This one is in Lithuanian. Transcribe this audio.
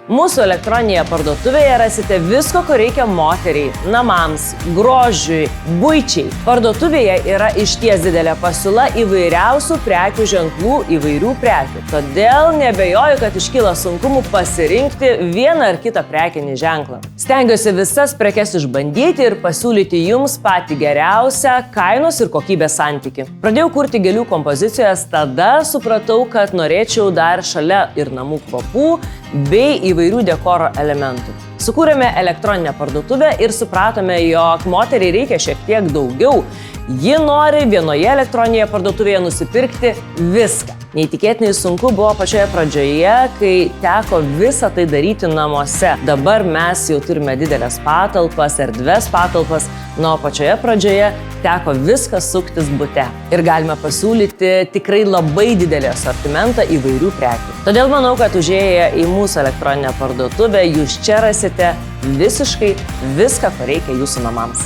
Mūsų elektroninėje parduotuvėje rasite visko, ko reikia moteriai, namams, grožiui, buičiai. Parduotuvėje yra išties didelė pasiūla įvairiausių prekių ženklų, įvairių prekių. Todėl nebejoju, kad iškyla sunkumų pasirinkti vieną ar kitą prekinį ženklą. Stengiuosi visas prekes išbandyti ir pasiūlyti jums patį geriausią kainos ir kokybės santykį. Pradėjau kurti gėlių kompozicijas, tada supratau, kad norėčiau dar šalia ir namų kvapų bei įvairių dekoro elementų. Sukūrėme elektroninę parduotuvę ir supratome, jog moteriai reikia šiek tiek daugiau. Ji nori vienoje elektroninėje parduotuvėje nusipirkti viską. Neįtikėtinai sunku buvo pačioje pradžioje, kai teko visą tai daryti namuose. Dabar mes jau turime didelės patalpas, erdves patalpas, o pačioje pradžioje teko viską suktis bute. Ir galime pasiūlyti tikrai labai didelį asortimentą įvairių prekių. Todėl manau, kad užėję į mūsų elektroninę parduotuvę, jūs čia rasite visiškai viską, ko reikia jūsų namams.